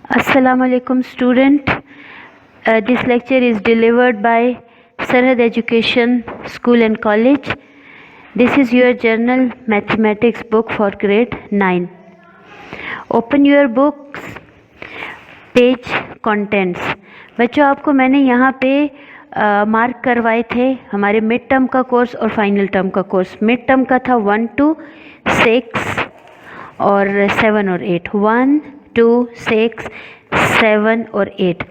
Assalamu alaikum student. This lecture is delivered by Sarhad Education School and College. This is your journal mathematics book for grade 9. Open your books, page contents. बच्चों आपको मैंने यहाँ पे mark करवाए थे हमारे mid term का course और फाइनल टर्म का कोर्स। मिड टर्म का था 1 to 6 और 7 और 8, 1 2 6 7 और 8।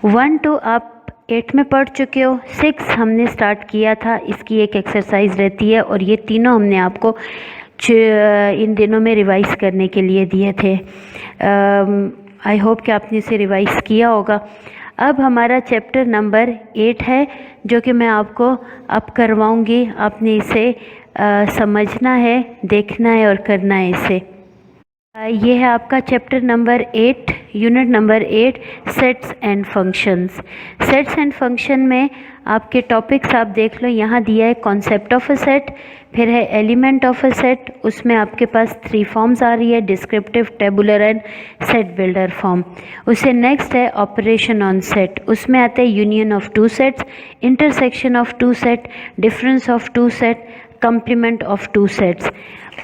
1 2 आप 8 में पढ़ चुके हो, 6 हमने स्टार्ट किया था, इसकी एक एक्सरसाइज रहती है और ये तीनों हमने आपको इन दिनों में रिवाइज करने के लिए दिए थे। आई होप कि आपने इसे रिवाइज किया होगा। अब हमारा चैप्टर नंबर 8 है जो कि मैं आपको अब करवाऊंगी। आपने इसे समझना है, देखना है और करना है इसे। ये है आपका chapter number 8, unit number 8, sets and functions. Sets and function में आपके टॉपिक्स आप देख लो, यहाँ दिया है कॉन्सेप्ट ऑफ अ सेट, फिर है एलिमेंट ऑफ अ सेट, उसमें आपके पास 3 फॉर्म्स आ रही है, descriptive, tabular and set builder form. उससे नेक्स्ट है ऑपरेशन ऑन सेट, उसमें आता है union of 2 sets, intersection of 2 set, difference of 2 set, complement of 2 sets.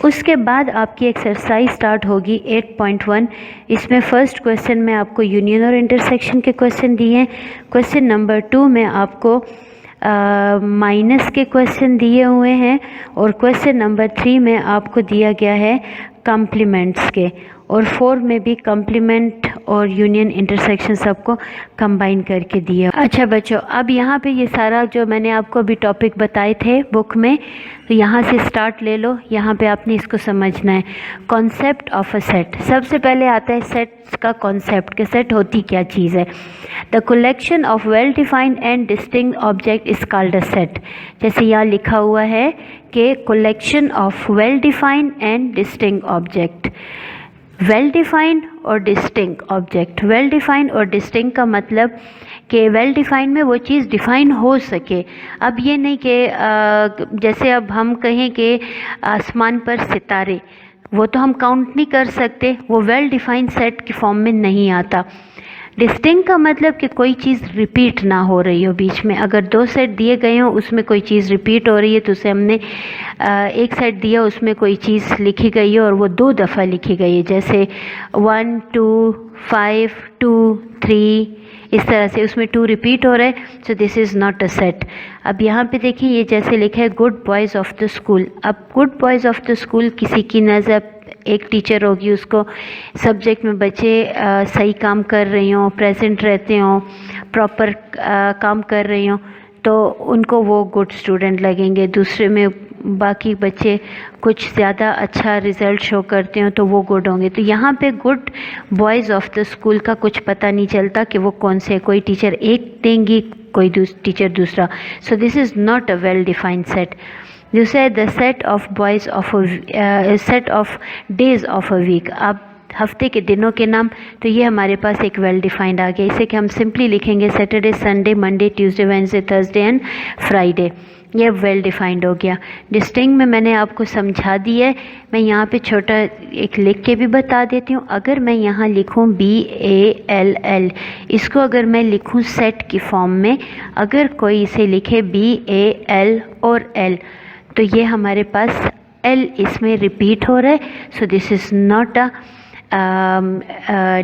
उसके बाद आपकी एक्सरसाइज स्टार्ट होगी 8.1। इसमें फर्स्ट क्वेश्चन में आपको यूनियन और इंटरसेक्शन के क्वेश्चन दिए हैं। क्वेश्चन नंबर 2 में आपको माइनस के क्वेश्चन दिए हुए हैं और क्वेश्चन नंबर 3 में आपको दिया गया है कॉम्प्लीमेंट्स के, और 4 में भी कॉम्प्लीमेंट और यूनियन इंटरसेक्शन सबको कंबाइन करके दिया। अच्छा बच्चों, अब यहाँ पे ये सारा जो मैंने आपको अभी टॉपिक बताए थे बुक में, तो यहाँ से स्टार्ट ले लो। यहाँ पे आपने इसको समझना है। कॉन्सेप्ट ऑफ अ सेट, सबसे पहले आता है सेट्स का कॉन्सेप्ट कि सेट होती क्या चीज़ है। The collection of well defined and distinct object is called a set. जैसे यहाँ लिखा हुआ है कि collection of well defined and distinct object. Well defined और डिस्टिंक्ट ऑब्जेक्ट, वेल डिफाइंड और डिस्टिंक्ट का मतलब कि वेल डिफाइंड में वो चीज़ डिफ़ाइन हो सके। अब ये नहीं कि जैसे अब हम कहें कि आसमान पर सितारे, वो तो हम काउंट नहीं कर सकते, वो वेल डिफाइंड सेट की फॉर्म में नहीं आता। डिस्टिंक्ट का मतलब कि कोई चीज़ रिपीट ना हो रही हो बीच में। अगर 2 सेट दिए गए हों, उसमें कोई चीज़ रिपीट हो रही है तो उसे हमने एक सेट दिया, उसमें कोई चीज़ लिखी गई है और वो 2 दफ़ा लिखी गई है, जैसे 1 2 5 2 3, इस तरह से उसमें 2 रिपीट हो रहा है, so this is not a set. अब यहाँ पे देखिए ये जैसे लिखा है good boys of the school. अब good boys of the school किसी की नज़र, एक टीचर होगी, उसको सब्जेक्ट में बच्चे सही काम कर रहे हों, प्रेजेंट रहते हों, प्रॉपर काम कर रहे हों, तो उनको वो गुड स्टूडेंट लगेंगे। दूसरे में बाकी बच्चे कुछ ज़्यादा अच्छा रिज़ल्ट शो करते हो तो वो गुड होंगे। तो यहाँ पे good boys of the school का कुछ पता नहीं चलता कि वो कौन से, कोई टीचर एक देंगी, कोई टीचर दूसरा। So this is not a well defined set. दूसरा है the set of boys of set of days of a week. अब हफ्ते के दिनों के नाम, तो ये हमारे पास एक वेल डिफाइंड आ गया। इसे कि हम सिंपली लिखेंगे Saturday, Sunday, Monday, Tuesday, Wednesday, Thursday and Friday. ये वेल डिफाइंड हो गया। डिस्टिंक्ट में मैंने आपको समझा दिया है, मैं यहाँ पे छोटा एक लिख के भी बता देती हूँ। अगर मैं यहाँ लिखूँ BALL, इसको अगर मैं लिखूँ सेट की फॉर्म में, अगर कोई इसे लिखे BAL और L, तो ये हमारे पास L इसमें रिपीट हो रहा है, so this is not a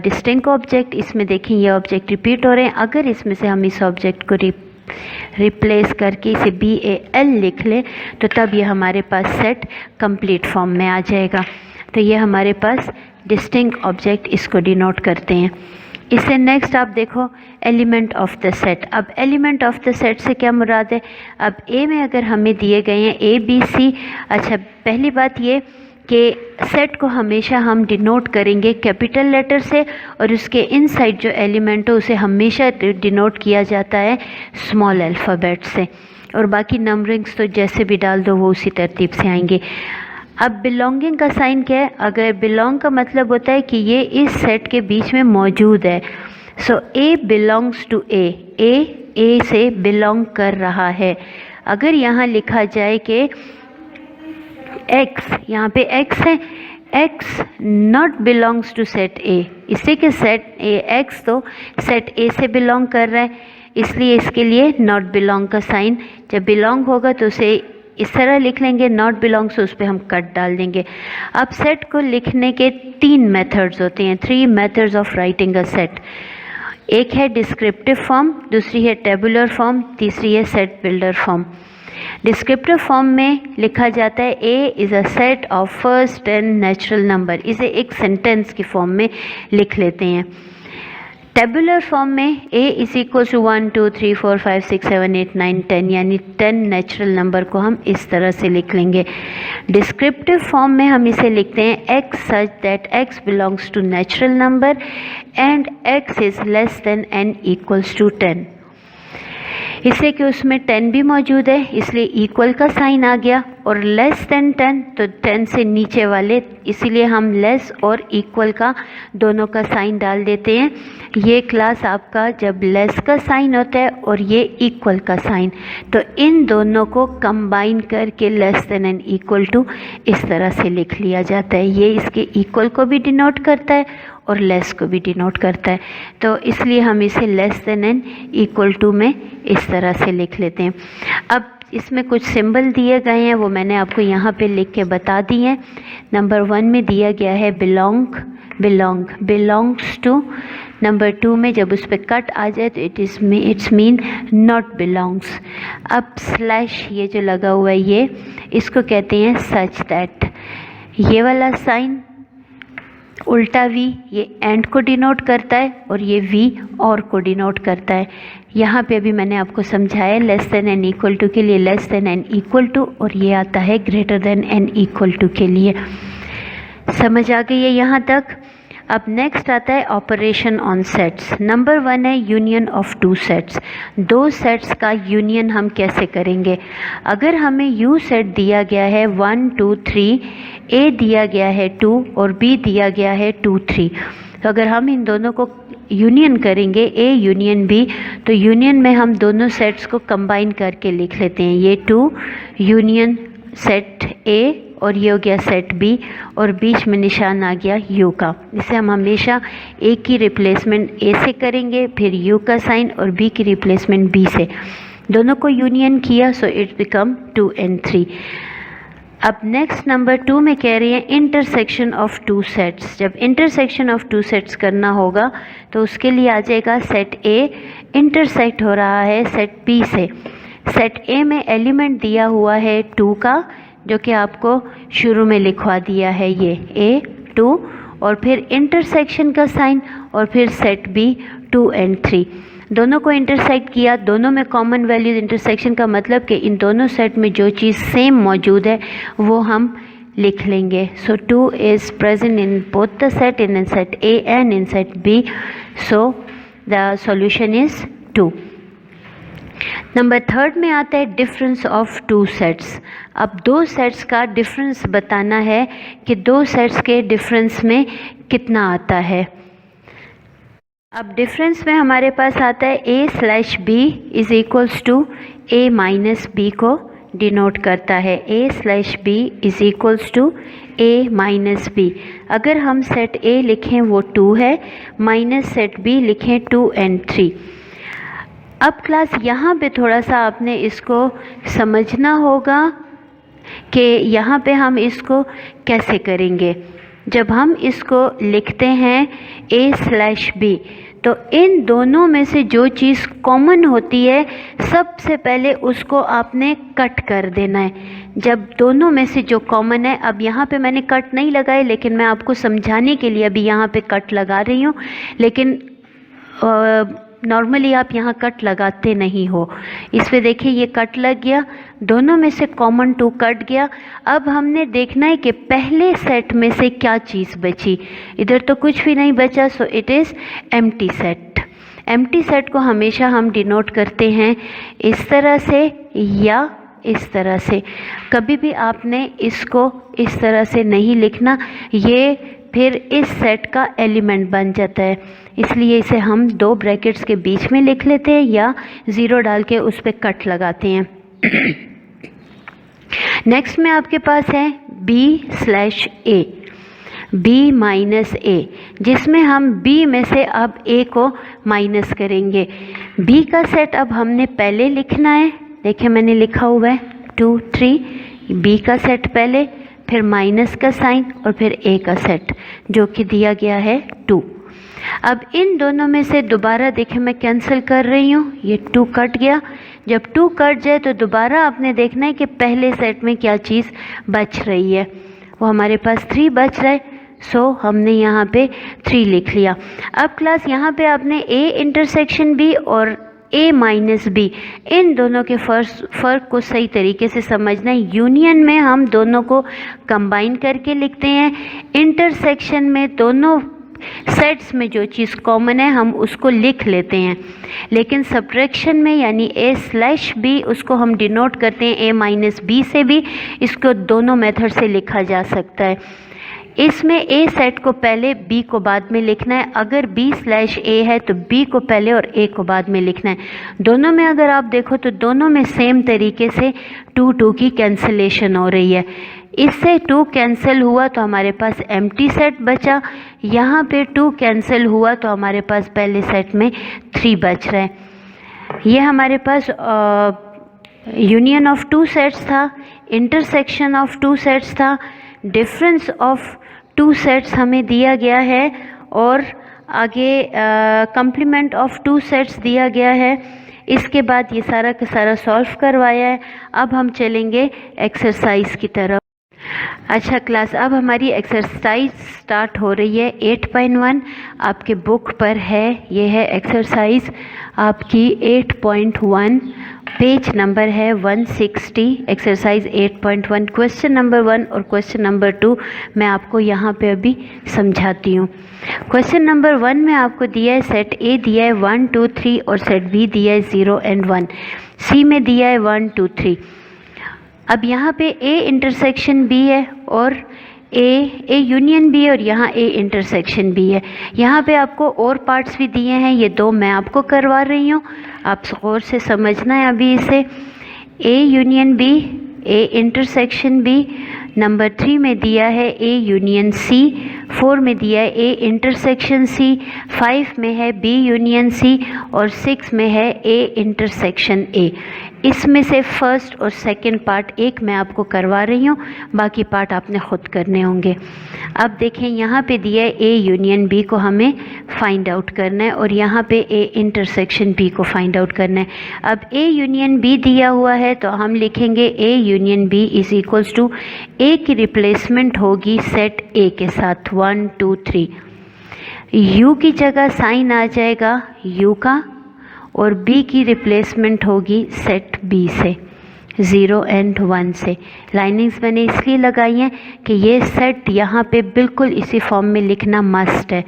distinct object. इसमें देखें ये ऑब्जेक्ट रिपीट हो रहे हैं। अगर इसमें से हम इस ऑब्जेक्ट को रिप्लेस करके इसे BAL लिख लें तो तब ये हमारे पास सेट कंप्लीट फॉर्म में आ जाएगा। तो ये हमारे पास डिस्टिंक्ट ऑब्जेक्ट इसको डिनोट करते हैं। इससे नेक्स्ट आप देखो एलिमेंट ऑफ द सेट। अब एलिमेंट ऑफ द सेट से क्या मुराद है? अब ए में अगर हमें दिए गए हैं ABC, अच्छा पहली बात ये कि सेट को हमेशा हम डिनोट करेंगे कैपिटल लेटर से, और उसके इनसाइड जो एलिमेंट हो उसे हमेशा डिनोट किया जाता है स्मॉल अल्फ़ाबेट से, और बाकी नंबरिंग्स तो जैसे भी डाल दो वो उसी तरतीब से आएंगे। अब बिलोंगिंग का साइन क्या है? अगर बिलोंग का मतलब होता है कि ये इस सेट के बीच में मौजूद है, सो A बिलोंग्स टू A से बिलोंग कर रहा है। अगर यहाँ लिखा जाए कि X, यहाँ पे X है, x not belongs to set A, इससे कि सेट ए x तो सेट ए से बिलोंग कर रहा है, इसलिए इसके लिए नॉट बिलोंग का साइन, जब बिलोंग होगा तो उसे इस तरह लिख लेंगे, नॉट बिलोंग्स उस पर हम कट डाल देंगे। अब सेट को लिखने के 3 मेथड्स होते हैं, 3 methods of writing a set. एक है डिस्क्रिप्टिव फॉर्म, दूसरी है टेबुलर फॉर्म, तीसरी है set builder form. Descriptive form में लिखा जाता है A is a set of first 10 natural number, इसे एक सेंटेंस की फॉर्म में लिख लेते हैं। टेबुलर फॉर्म में a इज इक्वल टू 1 2 3 4 5 6 7 8 9 10, यानी 10 नेचुरल नंबर को हम इस तरह से लिख लेंगे। डिस्क्रिप्टिव फॉर्म में हम इसे लिखते हैं x such that x belongs to natural number and x is less than n equals to 10। इससे कि उसमें 10 भी मौजूद है, इसलिए इक्वल का साइन आ गया, और लेस देन 10 तो 10 से नीचे वाले, इसीलिए हम लेस और इक्वल का दोनों का साइन डाल देते हैं। ये क्लास आपका जब लेस का साइन होता है और ये इक्वल का साइन, तो इन दोनों को कंबाइन करके less than and equal to इस तरह से लिख लिया जाता है। ये इसके इक्वल को भी डिनोट करता है और लेस को भी डिनोट करता है, तो इसलिए हम इसे less than and equal to में इस तरह से लिख लेते हैं। अब इसमें कुछ सिंबल दिए गए हैं, वो मैंने आपको यहाँ पे लिख के बता दिए हैं। नंबर 1 में दिया गया है बिलोंग्स टू। नंबर 2 में जब उस पर कट आ जाए तो इट्स मीन नॉट बिलोंग्स। अब स्लैश ये जो लगा हुआ है ये, इसको कहते हैं सच दैट। ये वाला साइन उल्टा वी, ये एंड को डिनोट करता है, और ये वी और को डिनोट करता है। यहाँ पे अभी मैंने आपको समझाया less than n equal to के लिए less than n equal to, और ये आता है greater than n equal to के लिए। समझ आ गई है यहाँ तक? अब नेक्स्ट आता है ऑपरेशन ऑन सेट्स। नंबर 1 है यूनियन ऑफ 2 सेट्स। 2 सेट्स का यूनियन हम कैसे करेंगे? अगर हमें यू सेट दिया गया है 1 2 3, ए दिया गया है 2 और बी दिया गया है 2 3, तो अगर हम इन दोनों को यूनियन करेंगे ए यूनियन बी, तो यूनियन में हम दोनों सेट्स को कंबाइन करके लिख लेते हैं। ये 2 यूनियन सेट ए और ये हो गया सेट बी, और बीच में निशान आ गया यू का। इसे हम हमेशा ए की रिप्लेसमेंट ए से करेंगे, फिर यू का साइन, और बी की रिप्लेसमेंट बी से। दोनों को यूनियन किया, सो इट बिकम 2 and 3। अब नेक्स्ट नंबर 2 में कह रही है इंटरसेक्शन ऑफ 2 सेट्स। जब इंटरसेक्शन ऑफ 2 सेट्स करना होगा तो उसके लिए आ जाएगा सेट ए इंटरसेक्ट हो रहा है सेट बी से। सेट ए में एलिमेंट दिया हुआ है 2 का, जो कि आपको शुरू में लिखवा दिया है, ये ए 2, और फिर इंटरसेक्शन का साइन, और फिर सेट बी 2 and 3। दोनों को इंटरसेक्ट किया, दोनों में कॉमन वैल्यूज। इंटरसेक्शन का मतलब कि इन दोनों सेट में जो चीज़ सेम मौजूद है वो हम लिख लेंगे। So 2 is present in both the set, in set A and in set B, so the solution is 2। Number 3 में आता है डिफरेंस ऑफ 2 सेट्स। अब 2 सेट्स का डिफरेंस बताना है कि 2 सेट्स के डिफरेंस में कितना आता है। अब डिफरेंस में हमारे पास आता है a slash B is equals to a minus B को डिनोट करता है। a slash B is equals to a minus B. अगर हम सेट a लिखें वो 2 है, माइनस सेट b लिखें 2 and 3। अब क्लास यहाँ पे थोड़ा सा आपने इसको समझना होगा कि यहाँ पे हम इसको कैसे करेंगे। जब हम इसको लिखते हैं a स्लैश बी, तो इन दोनों में से जो चीज़ कॉमन होती है सबसे पहले उसको आपने कट कर देना है। जब दोनों में से जो कॉमन है, अब यहाँ पे मैंने कट नहीं लगाए, लेकिन मैं आपको समझाने के लिए अभी यहाँ पे कट लगा रही हूँ, लेकिन नॉर्मली आप यहाँ कट लगाते नहीं हो। इस पे देखिए ये कट लग गया, दोनों में से कॉमन 2 कट गया। अब हमने देखना है कि पहले सेट में से क्या चीज़ बची। इधर तो कुछ भी नहीं बचा, so it is empty set. Empty set को हमेशा हम डिनोट करते हैं इस तरह से या इस तरह से। कभी भी आपने इसको इस तरह से नहीं लिखना, ये फिर इस सेट का एलिमेंट बन जाता है। इसलिए इसे हम 2 ब्रैकेट्स के बीच में लिख लेते हैं या 0 डाल के उस पर कट लगाते हैं। नेक्स्ट में आपके पास है b slash A. B minus A, जिसमें हम बी में से अब ए को माइनस करेंगे। बी का सेट अब हमने पहले लिखना है, देखिए मैंने लिखा हुआ है 2 3, बी का सेट पहले, फिर माइनस का साइन और फिर ए का सेट जो कि दिया गया है 2। अब इन दोनों में से दोबारा देखिए मैं कैंसिल कर रही हूँ, ये 2 कट गया। जब 2 कट जाए तो दोबारा आपने देखना है कि पहले सेट में क्या चीज़ बच रही है, वो हमारे पास 3 बच रहा है, सो हमने यहाँ पे 3 लिख लिया। अब क्लास यहाँ पे आपने ए इंटरसेक्शन बी और ए माइनस बी इन दोनों के फ़र्क को सही तरीके से समझना है। यूनियन में हम दोनों को कंबाइन करके लिखते हैं, इंटरसेक्शन में दोनों सेट्स में जो चीज़ कॉमन है हम उसको लिख लेते हैं, लेकिन सब्ट्रैक्शन में यानी ए स्लैश बी उसको हम डिनोट करते हैं ए माइनस बी से भी। इसको दोनों मेथड से लिखा जा सकता है। इसमें ए सेट को पहले बी को बाद में लिखना है, अगर बी स्लैश ए है तो बी को पहले और ए को बाद में लिखना है। दोनों में अगर आप देखो तो दोनों में सेम तरीके से 2 की कैंसिलेशन हो रही है। इससे 2 कैंसिल हुआ तो हमारे पास एम्प्टी सेट बचा, यहाँ पे 2 कैंसिल हुआ तो हमारे पास पहले सेट में 3 बच रहा है। ये हमारे पास यूनियन ऑफ 2 सेट्स था, इंटरसेक्शन ऑफ 2 सेट्स था, डिफरेंस ऑफ 2 सेट्स हमें दिया गया है और आगे कंप्लीमेंट ऑफ 2 सेट्स दिया गया है। इसके बाद ये सारा का सारा सॉल्व करवाया है। अब हम चलेंगे एक्सरसाइज की तरफ। अच्छा क्लास, अब हमारी एक्सरसाइज स्टार्ट हो रही है। 8.1 आपके बुक पर है, ये है एक्सरसाइज आपकी 8.1, पेज नंबर है 160। एक्सरसाइज 8.1 क्वेश्चन नंबर 1 और क्वेश्चन नंबर 2 मैं आपको यहाँ पे अभी समझाती हूँ। क्वेश्चन नंबर 1 में आपको दिया है सेट ए दिया है 1 2 3 और सेट बी दिया है 0 and 1, सी में दिया है 1 2 3। अब यहाँ पे ए इंटरसेक्शन बी है और ए यूनियन बी है और यहाँ ए इंटरसेक्शन बी है। यहाँ पे आपको और पार्ट्स भी दिए हैं, ये 2 मैं आपको करवा रही हूँ, आप गौर से समझना है अभी इसे। A union B, A intersection B, number 3 में दिया है ए यूनियन सी, 4 में दिया है ए इंटरसेक्शन सी, 5 में है बी यूनियन सी और 6 में है ए इंटरसेक्शन ए। इसमें से फर्स्ट और सेकंड पार्ट एक मैं आपको करवा रही हूँ, बाकी पार्ट आपने खुद करने होंगे। अब देखें यहाँ पे दिया है ए यूनियन बी को हमें फाइंड आउट करना है और यहाँ पे ए इंटरसेक्शन बी को फाइंड आउट करना है। अब ए यूनियन बी दिया हुआ है तो हम लिखेंगे A union B is equals to, A की रिप्लेसमेंट होगी सेट ए के साथ 1 2 3, यू की जगह साइन आ जाएगा यू का और बी की रिप्लेसमेंट होगी सेट बी से 0 and 1 से। लाइनिंग्स मैंने इसलिए लगाई हैं कि ये सेट यहाँ पे बिल्कुल इसी फॉर्म में लिखना मस्ट है,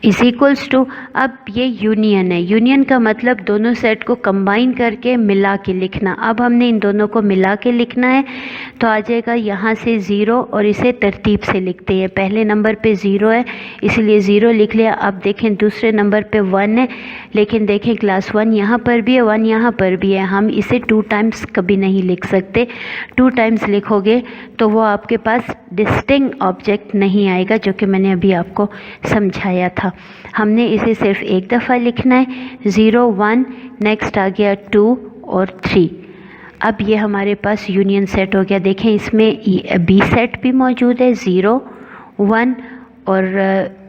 इज इक्वल्स टू। अब ये यूनियन है, यूनियन का मतलब दोनों सेट को कंबाइन करके मिला के लिखना। अब हमने इन दोनों को मिला के लिखना है तो आ जाएगा यहाँ से 0 और इसे तरतीब से लिखते हैं। पहले नंबर पे 0 है इसलिए 0 लिख लिया। अब देखें दूसरे नंबर पे 1 है, लेकिन देखें क्लास 1 यहाँ पर भी है 1 यहाँ पर भी है, हम इसे 2 टाइम्स कभी नहीं लिख सकते। 2 टाइम्स लिखोगे तो वो आपके पास डिस्टिंक्ट ऑब्जेक्ट नहीं आएगा, जो कि मैंने अभी आपको समझाया था। हमने इसे सिर्फ एक दफ़ा लिखना है 0 1, नेक्स्ट आ गया 2 और 3। अब ये हमारे पास यूनियन सेट हो गया। देखें इसमें बी सेट भी मौजूद है 0 1 और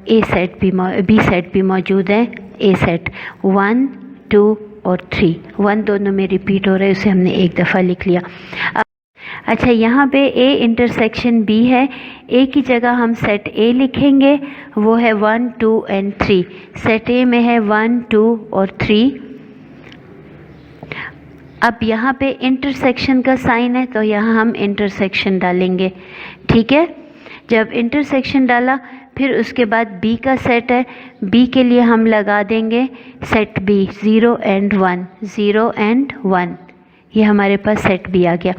ए सेट भी बी सेट भी मौजूद है, ए सेट 1 2 और 3। 1 दोनों में रिपीट हो रहा है, उसे हमने एक दफ़ा लिख लिया। अच्छा यहाँ पे ए इंटरसेक्शन बी है, ए की जगह हम सेट ए लिखेंगे, वो है 1 2 and 3। सेट ए में है 1 2 और 3। अब यहाँ पे इंटरसेक्शन का साइन है तो यहाँ हम इंटरसेक्शन डालेंगे, ठीक है। जब इंटरसेक्शन डाला फिर उसके बाद बी का सेट है, बी के लिए हम लगा देंगे सेट बी 0 and 1, 0 and 1। ये हमारे पास सेट बी आ गया।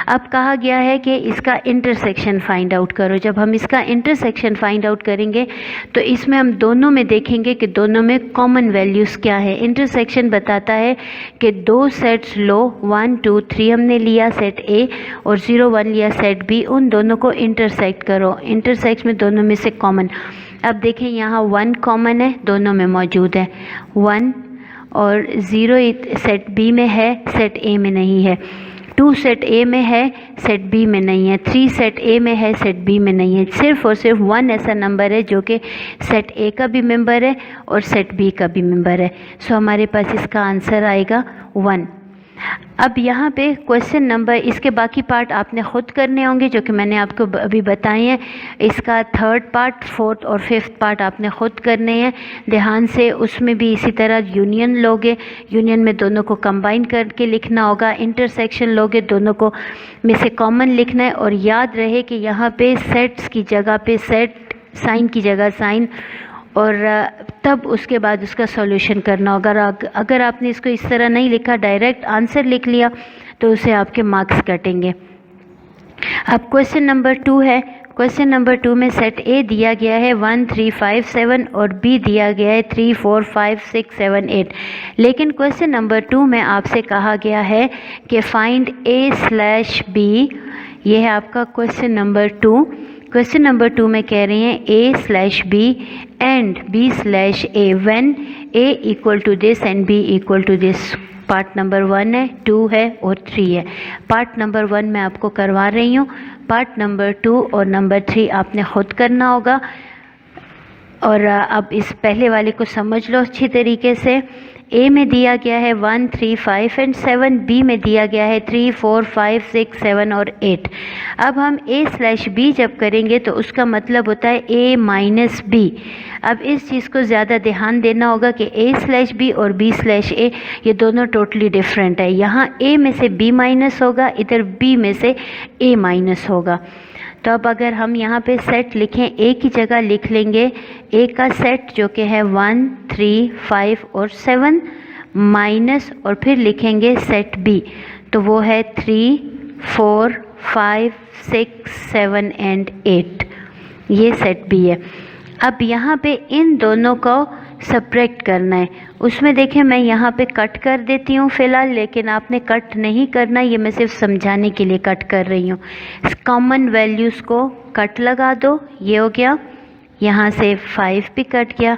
अब कहा गया है कि इसका इंटरसेक्शन फाइंड आउट करो। जब हम इसका इंटरसेक्शन फाइंड आउट करेंगे तो इसमें हम दोनों में देखेंगे कि दोनों में कॉमन वैल्यूज़ क्या है। इंटरसेक्शन बताता है कि दो सेट्स लो, 1 2 3 हमने लिया सेट ए और 0 1 लिया सेट बी, उन दोनों को इंटरसेक्ट करो। इंटरसेक्ट में दोनों में से कॉमन, अब देखें यहाँ 1 कॉमन है, दोनों में मौजूद है 1, और 0 सेट बी में है, सेट ए में नहीं है। 2 सेट ए में है, सेट बी में नहीं है। 3 सेट ए में है, सेट बी में नहीं है। सिर्फ और सिर्फ 1 ऐसा नंबर है जो कि सेट ए का भी मेंबर है और सेट बी का भी मेंबर है। सो हमारे पास इसका आंसर आएगा 1। अब यहाँ पे क्वेश्चन नंबर, इसके बाकी पार्ट आपने ख़ुद करने होंगे जो कि मैंने आपको अभी बताए हैं। इसका 3rd पार्ट, 4th और 5th पार्ट आपने ख़ुद करने हैं ध्यान से। उसमें भी इसी तरह यूनियन लोगे, यूनियन में दोनों को कंबाइन करके लिखना होगा। इंटरसेक्शन लोगे, दोनों को में से कॉमन लिखना है। और याद रहे कि यहाँ पे सेट्स की जगह पे सेट, साइन की जगह साइन, और तब उसके बाद उसका सॉल्यूशन करना होगा। अगर आपने इसको इस तरह नहीं लिखा, डायरेक्ट आंसर लिख लिया, तो उसे आपके मार्क्स कटेंगे। अब क्वेश्चन नंबर 2 है। क्वेश्चन नंबर 2 में सेट ए दिया गया है 1 3 5 7 और बी दिया गया है 3 4 5 6 7 8। लेकिन क्वेश्चन नंबर 2 में आपसे कहा गया है कि फाइंड a/b। ये है आपका क्वेश्चन नंबर 2। क्वेश्चन नंबर 2 में कह रहे हैं a/b and b/a when a equal to this and b equal to this. Part number 1 है, 2 है और 3 है। पार्ट नंबर 1 मैं आपको करवा रही हूँ, पार्ट नंबर 2 और नंबर 3 आपने खुद करना होगा। और अब इस पहले वाले को समझ लो अच्छी तरीके से। ए में दिया गया है 1 3 5 एंड 7, बी में दिया गया है 3 4 5 6 7 और 8। अब हम a/b जब करेंगे तो उसका मतलब होता है a-b। अब इस चीज़ को ज़्यादा ध्यान देना होगा कि a/b और b/a ये दोनों टोटली डिफरेंट है। यहाँ a में से b माइनस होगा, इधर b में से a माइनस होगा। तो अब अगर हम यहाँ पे सेट लिखें, ए की जगह लिख लेंगे ए का सेट जो कि है 1 3 5 और 7 माइनस, और फिर लिखेंगे सेट बी, तो वो है 3 4 5 6 7 एंड 8। ये सेट बी है। अब यहाँ पे इन दोनों को सब्ट्रैक्ट करना है। उसमें देखें मैं यहाँ पे कट कर देती हूँ फ़िलहाल, लेकिन आपने कट नहीं करना, ये मैं सिर्फ समझाने के लिए कट कर रही हूँ। कॉमन वैल्यूज़ को कट लगा दो, ये हो गया। यहाँ से 5 भी कट गया,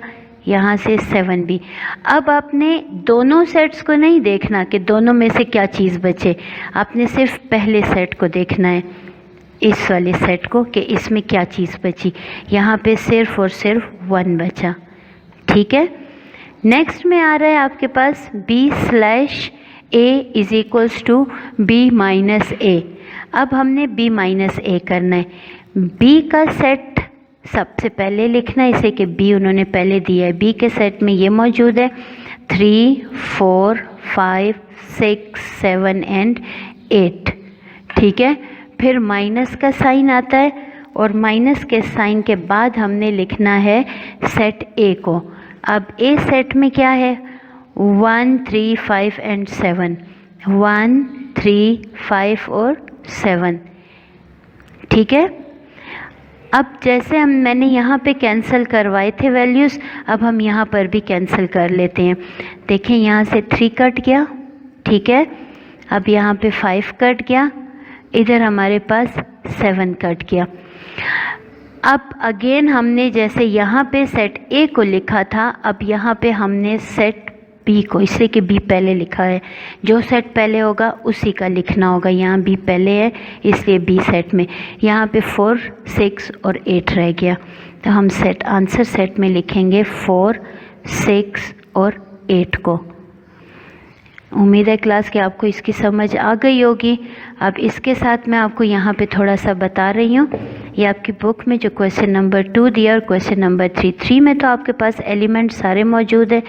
यहाँ से 7 भी। अब आपने दोनों सेट्स को नहीं देखना कि दोनों में से क्या चीज़ बचे, आपने सिर्फ पहले सेट को देखना है, इस वाले सेट को, कि इसमें क्या चीज़ बची। यहाँ पे सिर्फ और सिर्फ 1 बचा, ठीक है। नेक्स्ट में आ रहा है आपके पास b/a is equals to b-a। अब हमने b-a करना है। b का सेट सबसे पहले लिखना है इसे, कि b उन्होंने पहले दिया है। b के सेट में ये मौजूद है 3 4 5 6 7 एंड 8, ठीक है। फिर माइनस का साइन आता है और माइनस के साइन के बाद हमने लिखना है सेट ए को। अब ए सेट में क्या है 1 3 5 एंड 7, 1 3 5 और 7, ठीक है। अब जैसे मैंने यहाँ पे कैंसिल करवाए थे वैल्यूज़, अब हम यहाँ पर भी कैंसिल कर लेते हैं। देखें यहाँ से 3 कट गया, ठीक है। अब यहाँ पे 5 कट गया, इधर हमारे पास 7 कट गया। अब अगेन हमने जैसे यहाँ पे सेट ए को लिखा था, अब यहाँ पे हमने सेट बी को, इससे कि बी पहले लिखा है, जो सेट पहले होगा उसी का लिखना होगा। यहाँ बी पहले है इसलिए बी सेट में। यहाँ पे 4 6 और 8 रह गया, तो हम सेट आंसर सेट में लिखेंगे 4 6 और 8 को। उम्मीद है क्लास कि आपको इसकी समझ आ गई होगी। अब इसके साथ मैं आपको यहाँ पे थोड़ा सा बता रही हूँ, ये आपकी बुक में जो क्वेश्चन नंबर 2 दिया और क्वेश्चन नंबर 3 में तो आपके पास एलिमेंट सारे मौजूद है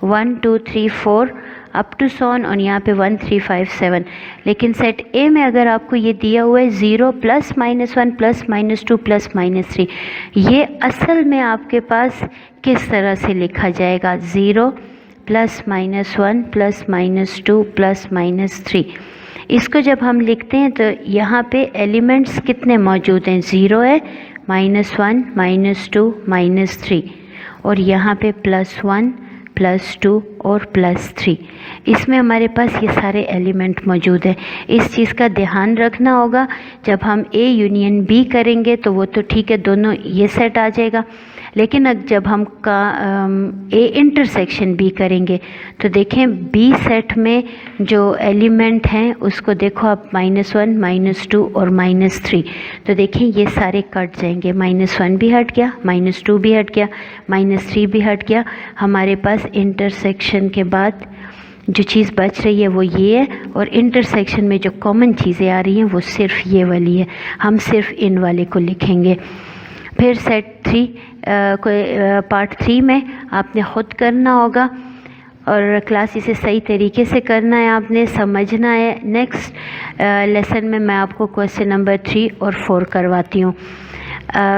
1 2 3 4 अप टू सॉन, और यहाँ पे 1 3 5 7। लेकिन सेट ए में अगर आपको ये दिया हुआ है 0 +- 1 +- 2 +- 3, ये असल में आपके पास किस तरह से लिखा जाएगा 0 +- 1 +- 2 +- 3। इसको जब हम लिखते हैं तो यहाँ पे एलिमेंट्स कितने मौजूद हैं, 0 है, -1, -2, -3 और यहाँ पे +1, +2 और +3। इसमें हमारे पास ये सारे एलिमेंट मौजूद हैं। इस चीज़ का ध्यान रखना होगा, जब हम A यूनियन B करेंगे तो वो तो ठीक है, दोनों ये सेट आ जाएगा, लेकिन जब हम A इंटरसेक्शन B करेंगे तो देखें B सेट में जो एलिमेंट हैं उसको देखो आप, -1, -2 और -3, तो देखें ये सारे कट जाएंगे, -1 भी हट गया, -2 भी हट गया, -3 भी हट गया। हमारे पास इंटरसेक्शन के बाद जो चीज़ बच रही है वो ये है, और इंटरसेक्शन में जो कॉमन चीज़ें आ रही हैं वो सिर्फ ये वाली है, हम सिर्फ इन वाले को लिखेंगे। फिर सेट 3 पार्ट 3 में आपने ख़ुद करना होगा और क्लास इसे सही तरीके से करना है, आपने समझना है। नेक्स्ट लेसन में मैं आपको क्वेश्चन नंबर 3 और 4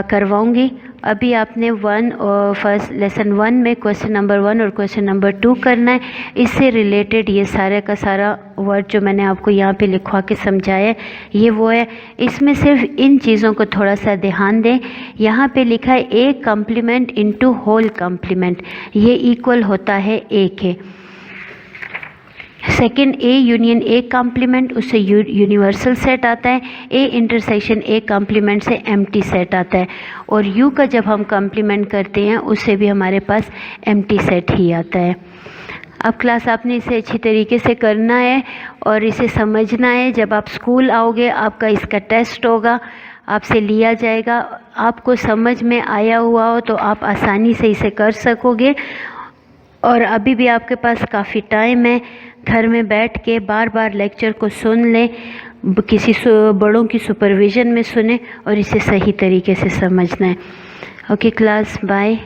करवाऊँगी। अभी आपने फर्स्ट लेसन 1 में क्वेश्चन नंबर 1 और क्वेश्चन नंबर 2 करना है। इससे रिलेटेड ये सारे का सारा वर्ड जो मैंने आपको यहाँ पे लिखवा के समझाया है ये वो है। इसमें सिर्फ इन चीज़ों को थोड़ा सा ध्यान दें। यहाँ पे लिखा है A complement into whole complement, ये इक्वल होता है A के। Second A union A complement, उससे यूनिवर्सल सेट आता है। A इंटरसेक्शन A कम्प्लीमेंट से एम्प्टी सेट आता है, और U का जब हम कम्प्लीमेंट करते हैं उससे भी हमारे पास एम्प्टी सेट ही आता है। अब क्लास आपने इसे अच्छी तरीके से करना है और इसे समझना है। जब आप स्कूल आओगे आपका इसका टेस्ट होगा, आपसे लिया जाएगा। आपको समझ में आया हुआ हो तो आप आसानी से इसे कर सकोगे, और अभी भी आपके पास काफ़ी टाइम है। घर में बैठ के बार बार लेक्चर को सुन लें, किसी बड़ों की सुपरविज़न में सुने और इसे सही तरीके से समझना है। Okay class, bye.